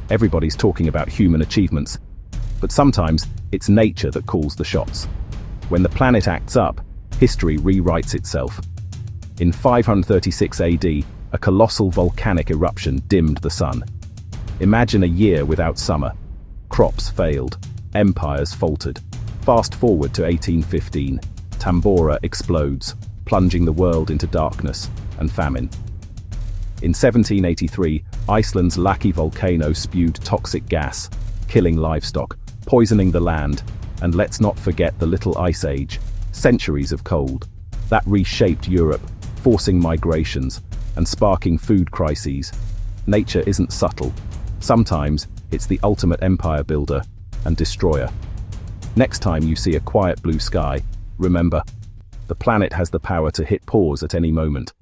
Everybody's talking about human achievements, but sometimes it's nature that calls the shots. When the planet acts up, history rewrites itself. In 536 AD, a colossal volcanic eruption dimmed the sun. Imagine a year without summer. Crops failed, empires faltered. Fast forward to 1815, Tambora explodes, plunging the world into darkness and famine. In 1783, Iceland's Laki volcano spewed toxic gas, killing livestock, poisoning the land, and let's not forget the Little Ice Age, centuries of cold. That reshaped Europe, forcing migrations and sparking food crises. Nature isn't subtle. Sometimes it's the ultimate empire builder and destroyer. Next time you see a quiet blue sky, remember, the planet has the power to hit pause at any moment.